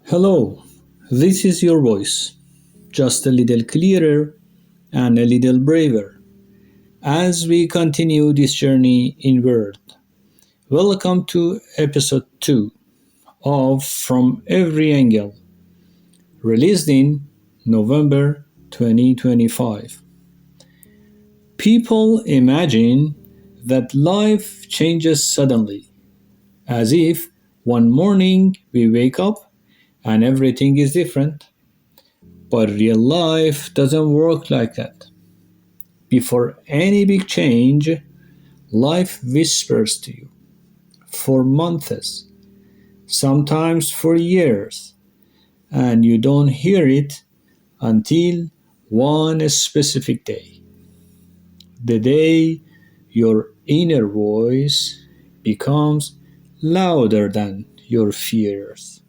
Hello, this is your voice, just a little clearer and a little braver as we continue this journey inward. Welcome to episode 2 of From Every Angle, released in November 2025. People imagine that life changes suddenly, as if one morning we wake up and everything is different. But real life doesn't work like that. Before any big change, life whispers to you for months, sometimes for years, and you don't hear it until one specific day. The day your inner voice becomes louder than your fears.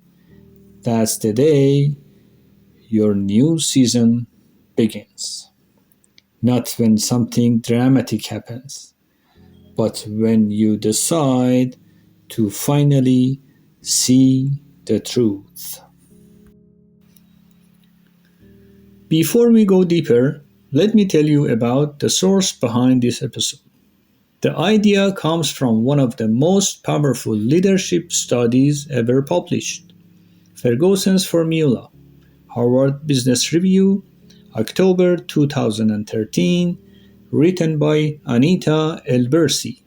That's the day your new season begins. Not when something dramatic happens, but when you decide to finally see the truth. Before we go deeper, let me tell you about the source behind this episode. The idea comes from one of the most powerful leadership studies ever published, Ferguson's Formula, Harvard Business Review, October 2013, written by Anita Elbersi,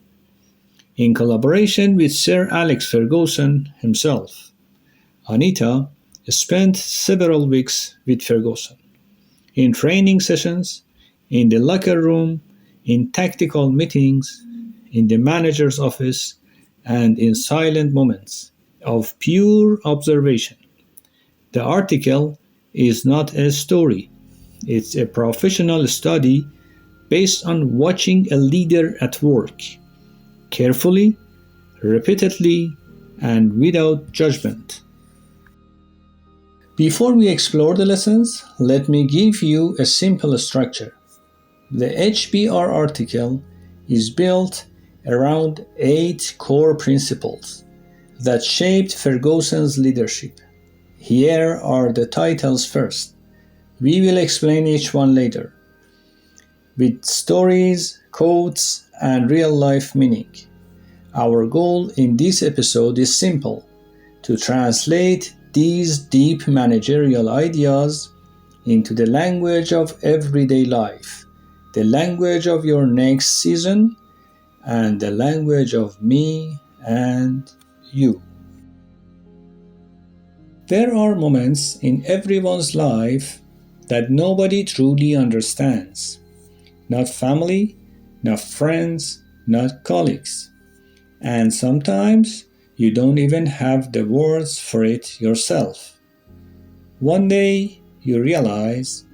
in collaboration with Sir Alex Ferguson himself. Anita spent several weeks with Ferguson, in training sessions, in the locker room, in tactical meetings, in the manager's office, and in silent moments of pure observation. The article is not a story, it's a professional study based on watching a leader at work, carefully, repeatedly, and without judgment. Before we explore the lessons, let me give you a simple structure. The HBR article is built around 8 core principles that shaped Ferguson's leadership. Here are the titles first. We will explain each one later, with stories, quotes, and real life meaning. Our goal in this episode is simple: to translate these deep managerial ideas into the language of everyday life, the language of your next season, and the language of me and you. There are moments in everyone's life that nobody truly understands. Not family, not friends, not colleagues. And sometimes you don't even have the words for it yourself. One day you realize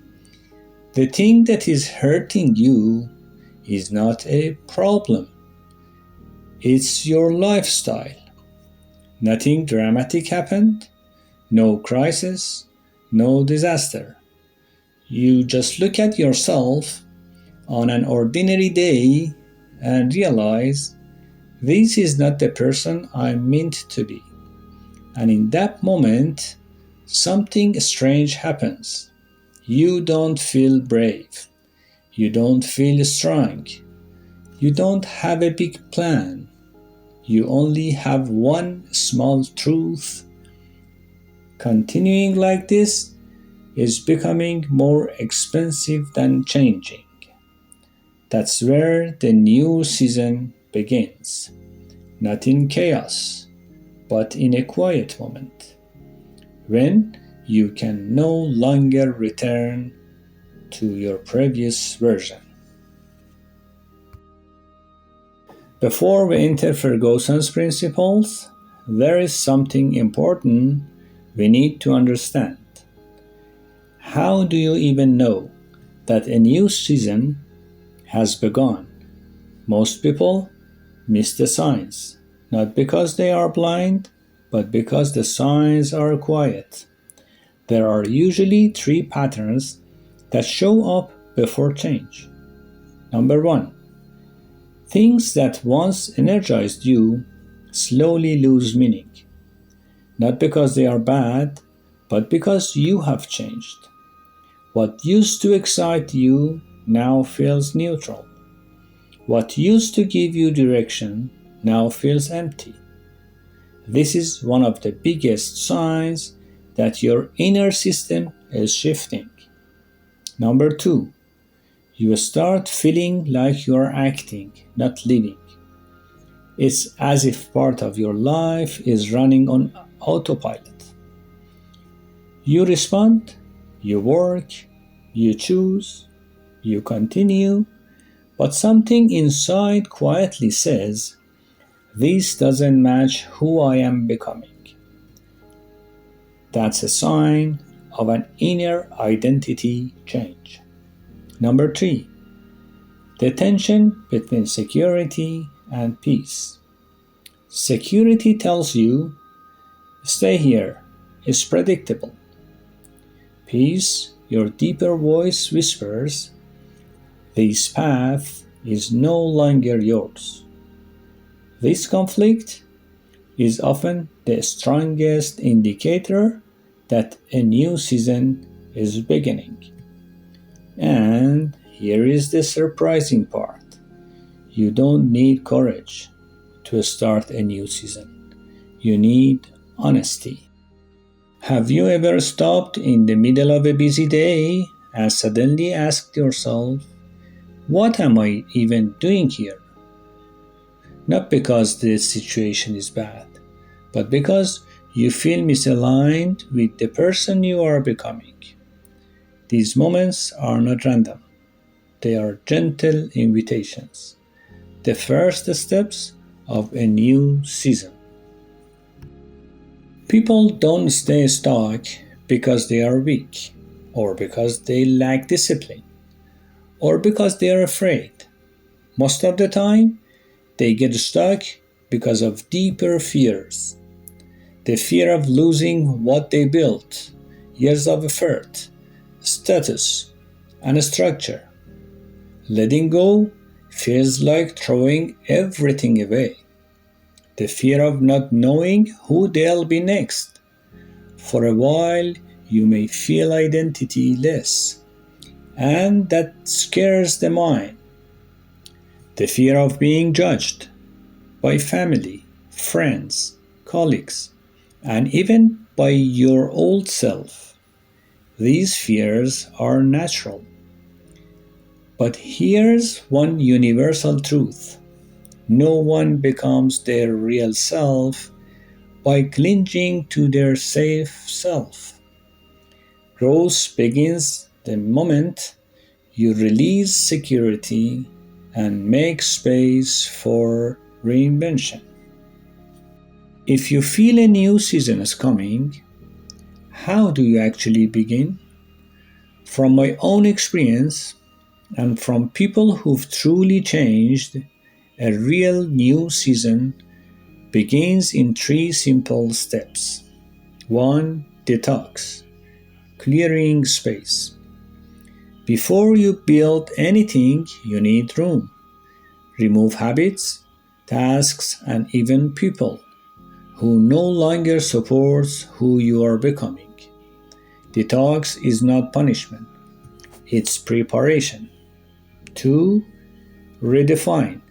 the thing that is hurting you is not a problem. It's your lifestyle. Nothing dramatic happened, no crisis, no disaster. You just look at yourself on an ordinary day and realize this is not the person I'm meant to be. And in that moment, something strange happens. You don't feel brave. You don't feel strong. You don't have a big plan. You only have one small truth. Continuing like this is becoming more expensive than changing. That's where the new season begins. Not in chaos, but in a quiet moment, when you can no longer return to your previous version. Before we enter Ferguson's principles, there is something important we need to understand. How do you even know that a new season has begun? Most people miss the signs, not because they are blind, but because the signs are quiet. There are usually 3 patterns that show up before change. Number 1, things that once energized you slowly lose meaning. Not because they are bad, but because you have changed. What used to excite you now feels neutral. What used to give you direction now feels empty. This is one of the biggest signs that your inner system is shifting. Number two, you start feeling like you are acting, not living. It's as if part of your life is running on autopilot. You respond, you work, you choose, you continue, but something inside quietly says, this doesn't match who I am becoming. That's a sign of an inner identity change. Number three, the tension between security and peace. Security tells you, stay here, it's predictable. Peace, your deeper voice whispers, this path is no longer yours. This conflict is often the strongest indicator that a new season is beginning. And here is the surprising part. You don't need courage to start a new season. You need honesty. Have you ever stopped in the middle of a busy day and suddenly asked yourself, what am I even doing here? Not because the situation is bad, but because you feel misaligned with the person you are becoming. These moments are not random. They are gentle invitations, the first steps of a new season. People don't stay stuck because they are weak, or because they lack discipline, or because they are afraid. Most of the time, they get stuck because of deeper fears. The fear of losing what they built, years of effort, status, and structure. Letting go feels like throwing everything away. The fear of not knowing who they'll be next. For a while, you may feel identityless, and that scares the mind. The fear of being judged by family, friends, colleagues, and even by your old self. These fears are natural. But here's one universal truth. No one becomes their real self by clinging to their safe self. Growth begins the moment you release security and make space for reinvention. If you feel a new season is coming, how do you actually begin? From my own experience and from people who've truly changed, a real new season begins in three simple steps. 1. Detox, clearing space. Before you build anything, you need room. Remove habits, tasks, and even people who no longer supports who you are becoming. Detox is not punishment, it's preparation. 2. Redefine,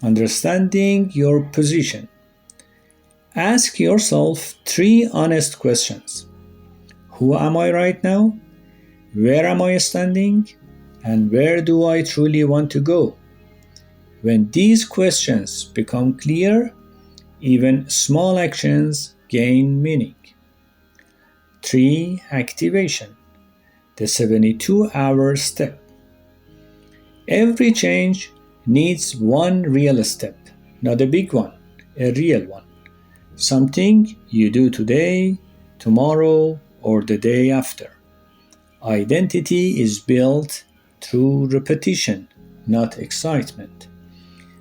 understanding your position. Ask yourself three honest questions. Who am I right now? Where am I standing? And where do I truly want to go? When these questions become clear, even small actions gain meaning. 3. Activation, the 72-hour step. Every change needs one real step, not a big one, a real one. Something you do today, tomorrow, or the day after. Identity is built through repetition, not excitement.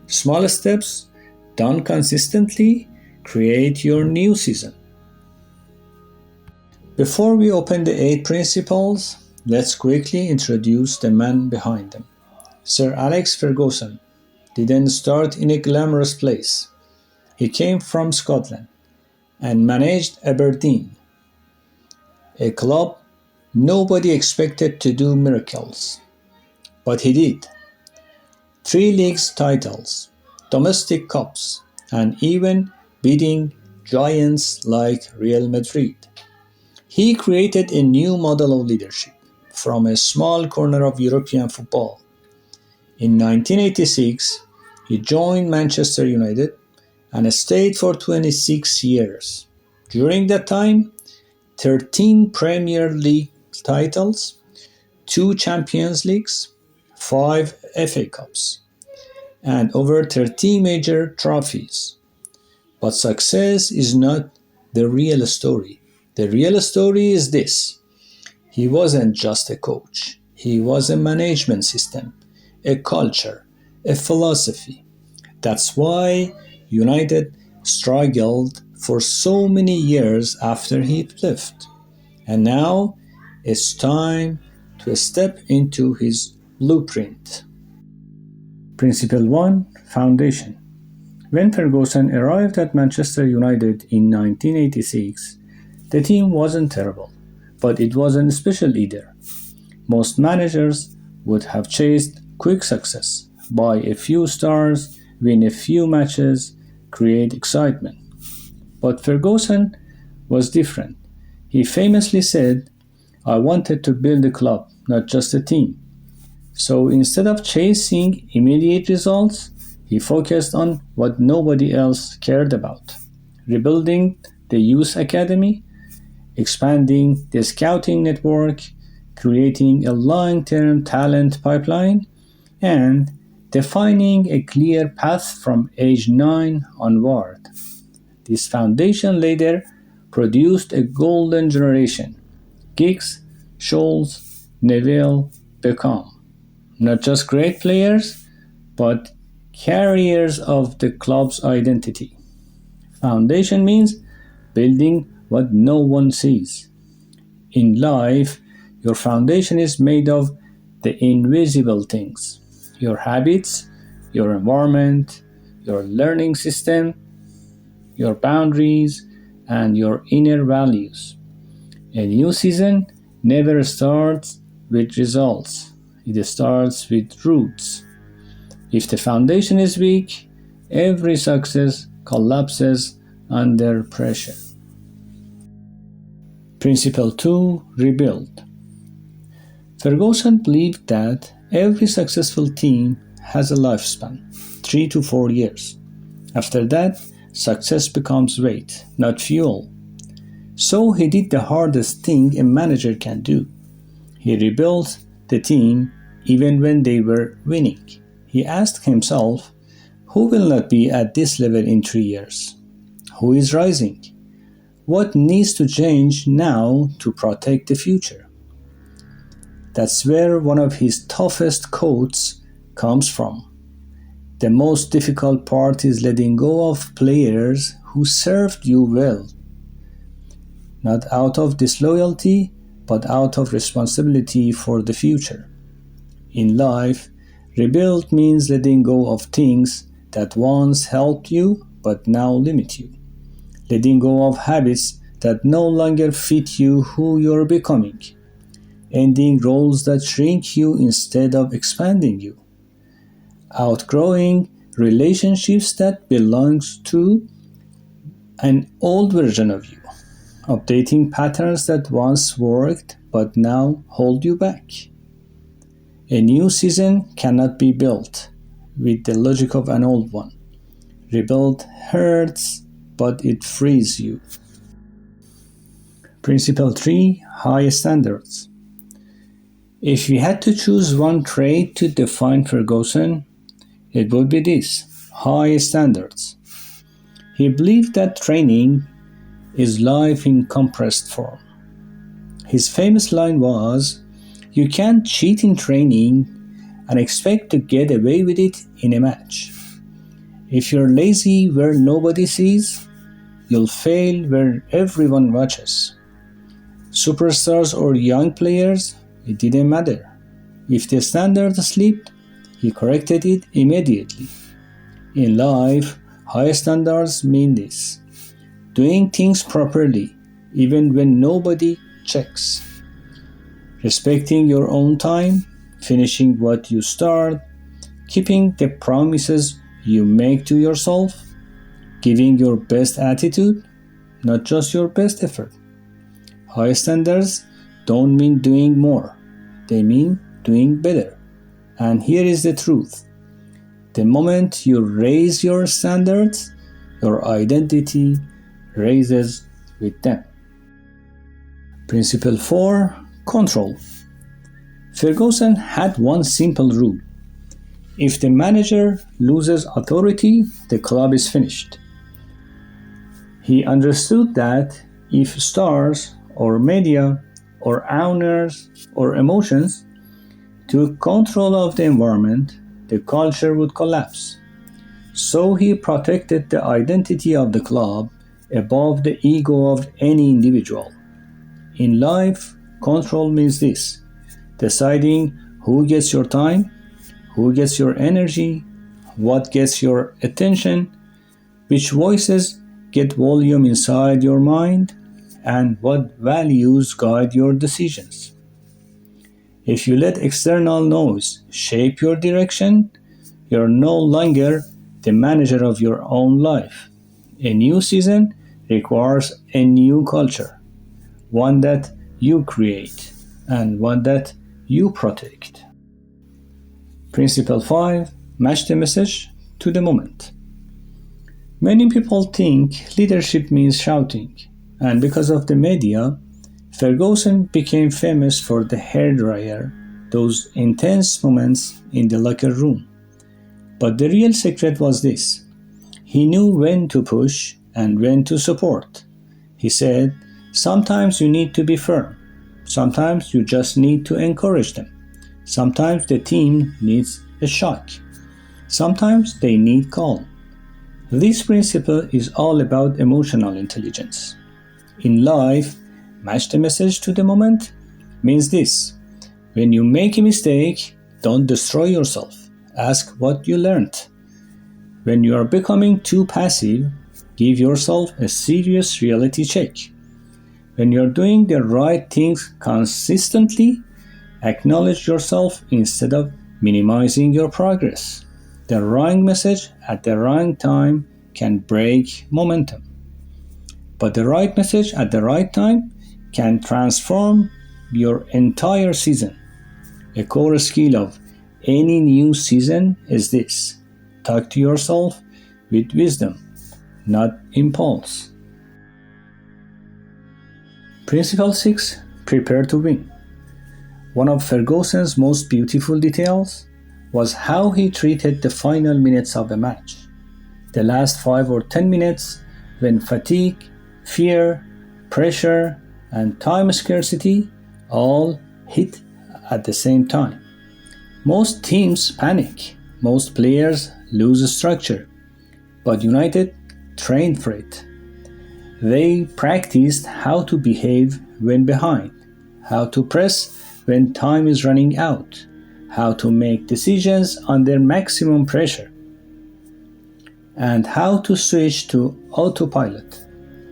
Small steps done consistently create your new season. Before we open the 8 principles, let's quickly introduce the man behind them. Sir Alex Ferguson didn't start in a glamorous place. He came from Scotland and managed Aberdeen, A club nobody expected to do miracles, but he did. 3 league titles, domestic cups, and even beating giants like Real Madrid. He created a new model of leadership from a small corner of European football. In 1986, he joined Manchester United and stayed for 26 years. During that time, 13 Premier League titles, 2 Champions Leagues, 5 FA Cups, and over 30 major trophies. But success is not the real story. The real story is this: he wasn't just a coach, he was a management system, a culture, a philosophy. That's why United struggled for so many years after he left. And now it's time to step into his blueprint. Principle 1: Foundation. When Ferguson arrived at Manchester United in 1986, the team wasn't terrible, but it wasn't special either. Most managers would have chased quick success, buy a few stars, win a few matches, create excitement. But Ferguson was different. He famously said, "I wanted to build a club, not just a team." So instead of chasing immediate results, he focused on what nobody else cared about: rebuilding the youth academy, expanding the scouting network, creating a long-term talent pipeline, and defining a clear path from age 9 onward. This foundation later produced a golden generation: Giggs, Scholes, Neville, Beckham. Not just great players, but carriers of the club's identity. Foundation means building what no one sees. In life, your foundation is made of the invisible things: your habits, your environment, your learning system, your boundaries, and your inner values. A new season never starts with results. It starts with roots. If the foundation is weak, every success collapses under pressure. Principle 2: Rebuild. Ferguson believed that every successful team has a lifespan, 3 to 4 years. After that, success becomes weight, not fuel. So he did the hardest thing a manager can do. He rebuilt the team even when they were winning. He asked himself, who will not be at this level in 3 years? Who is rising? What needs to change now to protect the future? That's where one of his toughest quotes comes from. The most difficult part is letting go of players who served you well, not out of disloyalty, but out of responsibility for the future. In life, rebuild means letting go of things that once helped you but now limit you. Letting go of habits that no longer fit you who you're becoming. Ending roles that shrink you instead of expanding you. Outgrowing relationships that belong to an old version of you. Updating patterns that once worked but now hold you back. A new season cannot be built with the logic of an old one. Rebuild hurts, but it frees you. Principle 3: High standards. If we had to choose one trait to define Ferguson, it would be this: high standards. He believed that training is life in compressed form. His famous line was, "You can't cheat in training and expect to get away with it in a match. If you're lazy where nobody sees, you'll fail where everyone watches." Superstars or young players, it didn't matter. If the standard slipped, he corrected it immediately. In life, high standards mean this: doing things properly, even when nobody checks. Respecting your own time, finishing what you start, keeping the promises you make to yourself, giving your best attitude, not just your best effort. High standards don't mean doing more, they mean doing better. And here is the truth. The moment you raise your standards, your identity raises with them. Principle 4. Control. Ferguson had one simple rule. If the manager loses authority, the club is finished. He understood that if stars or media or owners or emotions took control of the environment, the culture would collapse. So he protected the identity of the club above the ego of any individual. In life, control means this: deciding who gets your time, who gets your energy, what gets your attention, which voices get volume inside your mind, and what values guide your decisions. If you let external noise shape your direction, you're no longer the manager of your own life. A new season requires a new culture, one that you create and one that you protect. Principle 5. Match the message to the moment. Many people think leadership means shouting, and because of the media, Ferguson became famous for the hairdryer, those intense moments in the locker room. But the real secret was this: he knew when to push and when to support. He said, sometimes you need to be firm. Sometimes you just need to encourage them. Sometimes the team needs a shock. Sometimes they need calm. This principle is all about emotional intelligence. In life, match the message to the moment means this: when you make a mistake, don't destroy yourself. Ask what you learned. When you are becoming too passive, give yourself a serious reality check. When you are doing the right things consistently, acknowledge yourself instead of minimizing your progress. The wrong message at the wrong time can break momentum. But the right message at the right time can transform your entire season. A core skill of any new season is this: talk to yourself with wisdom, not impulse. Principle 6. Prepare to win. One of Ferguson's most beautiful details was how he treated the final minutes of a match. The last 5 or 10 minutes, when fatigue, fear, pressure, and time scarcity all hit at the same time. Most teams panic, most players lose structure, but United trained for it. They practiced how to behave when behind, how to press when time is running out, how to make decisions under maximum pressure, and how to switch to autopilot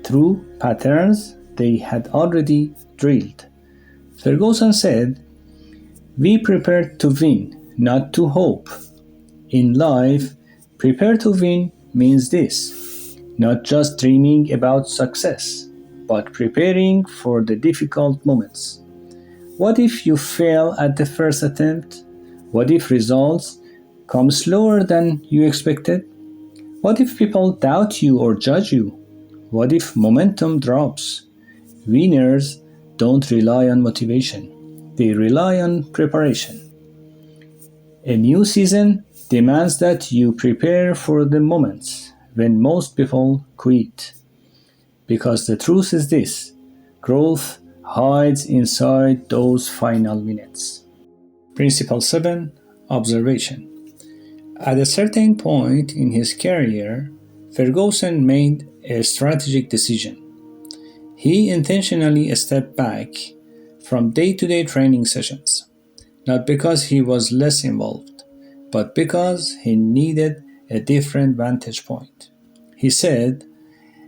through patterns they had already drilled. Ferguson said, "We prepare to win, not to hope." In life, prepare to win means this: not just dreaming about success, but preparing for the difficult moments. What if you fail at the first attempt? What if results come slower than you expected? What if people doubt you or judge you? What if momentum drops? Winners don't rely on motivation, they rely on preparation. A new season demands that you prepare for the moments when most people quit. Because the truth is this: growth hides inside those final minutes. Principle 7. Observation. At a certain point in his career, Ferguson made a strategic decision. He intentionally stepped back from day-to-day training sessions, not because he was less involved, but because he needed a different vantage point. He said,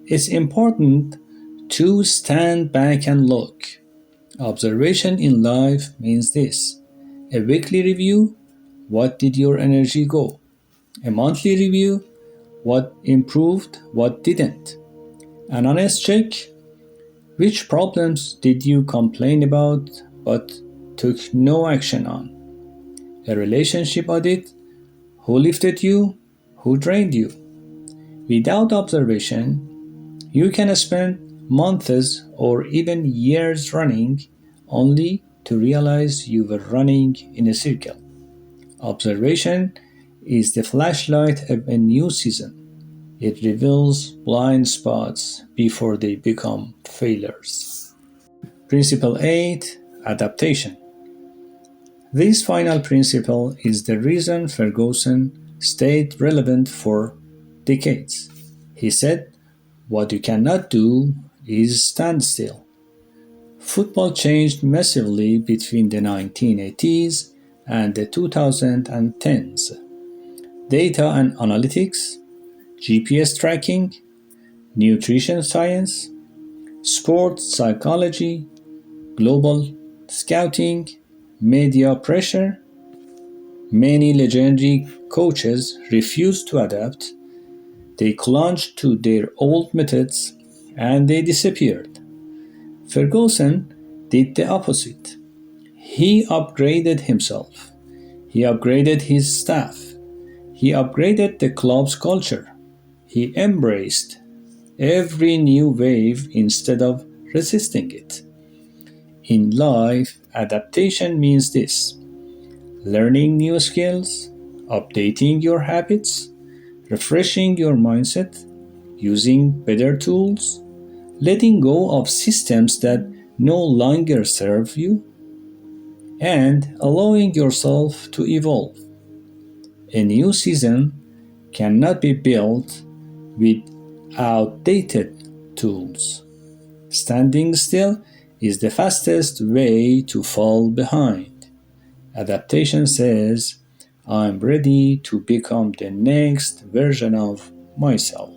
"It's important to stand back and look. Observation in life means this: a weekly review, what did your energy go? A monthly review, what improved, what didn't? An honest check, which problems did you complain about but took no action on? A relationship audit, who lifted you, who drained you? Without observation, you can spend months or even years running only to realize you were running in a circle. Observation is the flashlight of a new season. It reveals blind spots before they become failures. Principle 8: Adaptation. This final principle is the reason Ferguson stayed relevant for decades. He said, "What you cannot do is stand still." Football changed massively between the 1980s and the 2010s. Data and analytics, GPS tracking, nutrition science, sports psychology, global scouting, media pressure. Many legendary coaches refused to adapt. They clung to their old methods and they disappeared. Ferguson did the opposite. He upgraded himself. He upgraded his staff. He upgraded the club's culture. He embraced every new wave instead of resisting it. In life, adaptation means this: learning new skills, updating your habits, refreshing your mindset, using better tools, letting go of systems that no longer serve you, and allowing yourself to evolve. A new season cannot be built with outdated tools. Standing still is the fastest way to fall behind. Adaptation says, I'm ready to become the next version of myself.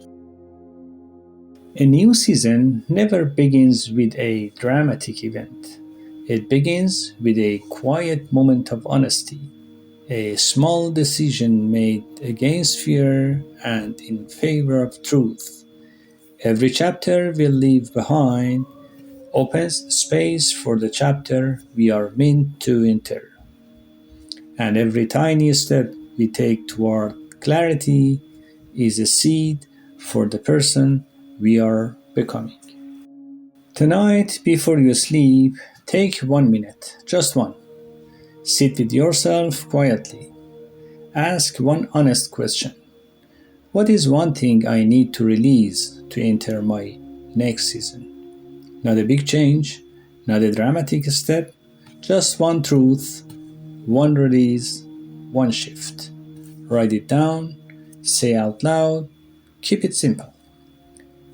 A new season never begins with a dramatic event. It begins with a quiet moment of honesty, a small decision made against fear and in favor of truth. Every chapter we leave behind opens space for the chapter we are meant to enter. And every tiny step we take toward clarity is a seed for the person we are becoming. Tonight, before you sleep, take 1 minute, just one. Sit with yourself quietly. Ask one honest question: what is one thing I need to release to enter my next season? Not a big change, not a dramatic step, just one truth, one release, one shift. Write it down, say out loud, keep it simple.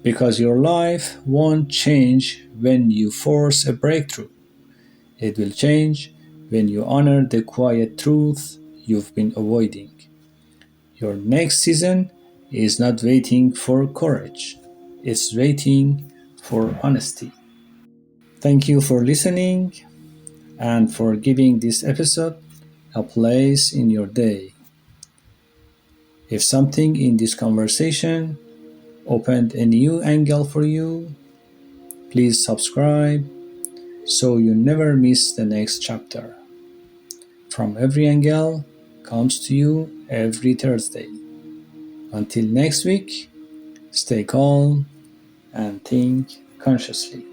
Because your life won't change when you force a breakthrough. It will change when you honor the quiet truth you've been avoiding. Your next season is not waiting for courage, it's waiting for honesty. Thank you for listening and for giving this episode a place in your day. If something in this conversation opened a new angle for you, please subscribe so you never miss the next chapter. From Every Angle comes to you every Thursday. Until next week, stay calm and think consciously.